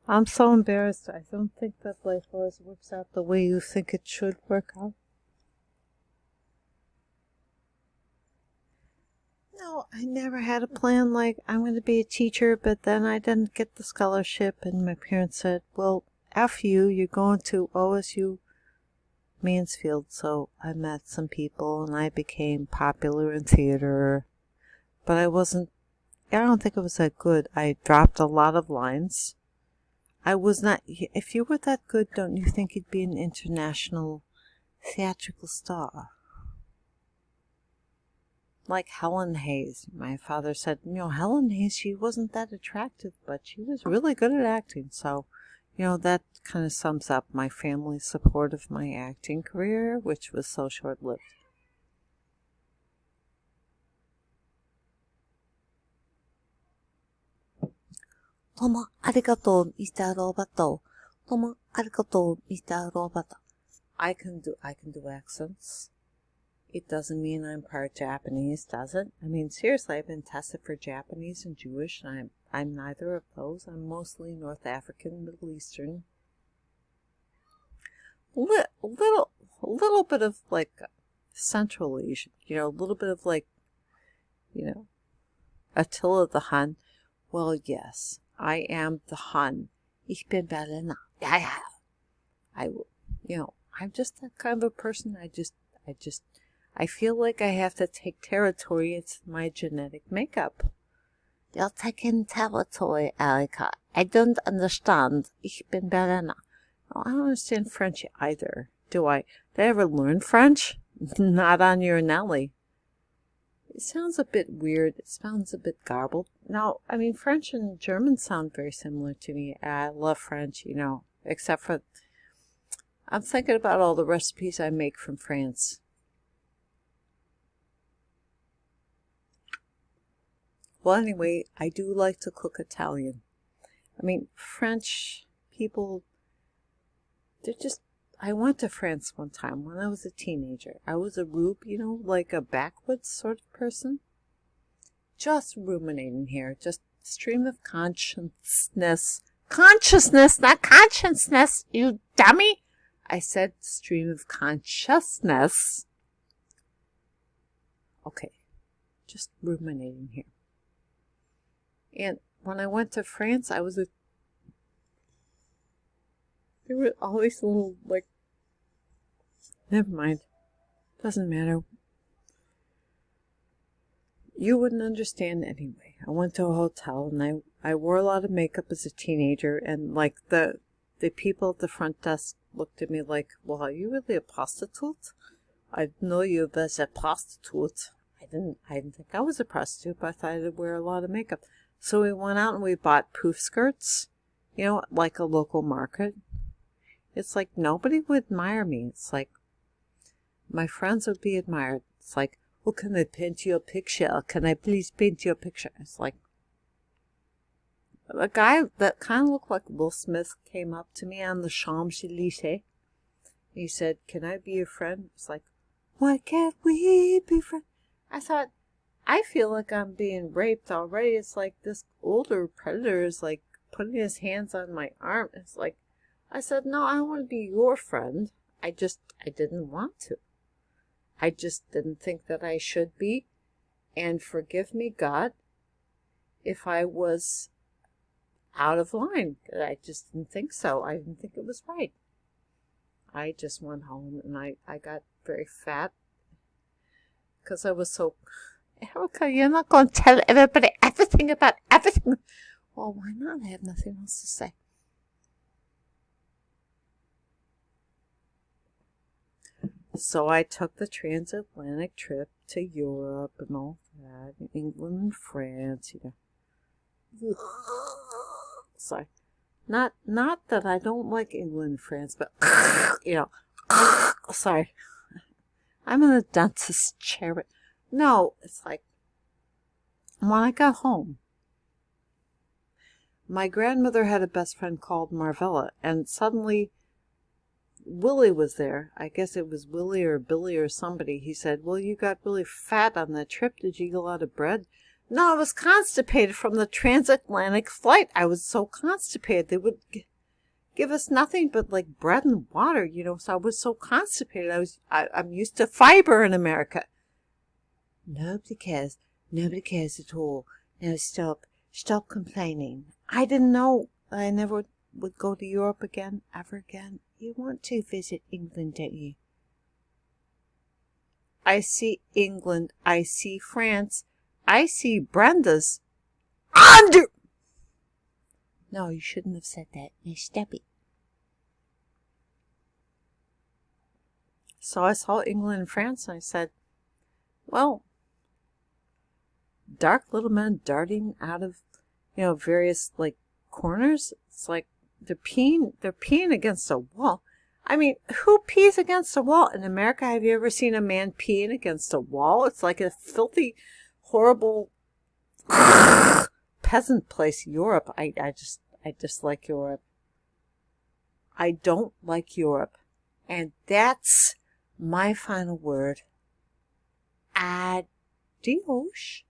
I'm so embarrassed. I don't think that life always works out the way you think it should work out. No, I never had a plan like I'm going to be a teacher, but then I didn't get the scholarship, and my parents said, well, F you, you're going to OSU Mansfield. So I met some people and I became popular in theater, but I don't think it was that good. I dropped a lot of lines. I was not, if you were that good, don't you think you'd be an international theatrical star? Like Helen Hayes. My father said, Helen Hayes, she wasn't that attractive, but she was really good at acting. So, that kind of sums up my family's support of my acting career, which was so short-lived. どうもありがとう、ミスターロバート。どうもありがとう、ミスターロバート。I can do accents. It doesn't mean I'm part Japanese, does it? I mean, seriously, I've been tested for Japanese and Jewish, and I'm neither of those. I'm mostly North African, Middle Eastern. Little bit of like Central Asian, a little bit of like, Attila the Hun. Well, yes, I am the Hun. Ich bin Berliner. Yeah. I'm just that kind of a person. I feel like I have to take territory. It's my genetic makeup. You're taking territory, Erica. I don't understand. Ich bin Berliner. Oh, I don't understand French either. Do I? Did I ever learn French? Not on your Nelly. It sounds a bit weird. It sounds a bit garbled. Now, I mean, French and German sound very similar to me. I love French, except for I'm thinking about all the recipes I make from France. Well, anyway, I do like to cook Italian. I mean, French people, I went to France one time when I was a teenager. I was a rube, like a backwoods sort of person. Just ruminating here, just stream of consciousness. Consciousness, not consciousness, you dummy! I said stream of consciousness. Okay, just ruminating here. And when I went to France, there were all these little, never mind. Doesn't matter. You wouldn't understand anyway. I went to a hotel and I wore a lot of makeup as a teenager, and the people at the front desk looked at me like, well, are you really a prostitute? I didn't know you was a prostitute. I didn't think I was a prostitute, but I thought I'd wear a lot of makeup. So we went out and we bought poof skirts, like a local market. It's like nobody would admire me. It's like my friends would be admired. It's like, oh, can I paint your picture? Can I please paint your picture? It's like a guy that kind of looked like Will Smith came up to me on the Champs-Élysées. He said, can I be your friend? It's like, why can't we be friends? I thought, I feel like I'm being raped already. It's like this older predator is like putting his hands on my arm. It's like, I said, no, I don't want to be your friend. I didn't want to. I just didn't think that I should be. And forgive me, God, if I was out of line. I just didn't think so. I didn't think it was right. I just went home and I got very fat because I was so... Erica, you're not going to tell everybody everything about everything. Well, why not? I have nothing else to say. So I took the transatlantic trip to Europe and all that, England and France, Sorry. Not that I don't like England and France, but, sorry. I'm in a dentist's chair, but no, it's like, when I got home, my grandmother had a best friend called Marvella, and suddenly Willie was there. I guess it was Willie or Billy or somebody. He said, well, you got really fat on that trip. Did you eat a lot of bread? No, I was constipated from the transatlantic flight. I was so constipated. They would give us nothing but like bread and water, so I was so constipated. I'm used to fiber in America. Nobody cares. Nobody cares at all. Now stop. Stop complaining. I didn't know I never would go to Europe again, ever again. You want to visit England, don't you? I see England. I see France. I see Brenda's under. No, you shouldn't have said that. Now stop it. So I saw England and France, and I said, well, dark little men darting out of, various, like, corners. It's like they're peeing against a wall. I mean, who pees against a wall? In America, have you ever seen a man peeing against a wall? It's like a filthy, horrible peasant place. Europe, I dislike Europe. I don't like Europe. And that's my final word. Adios.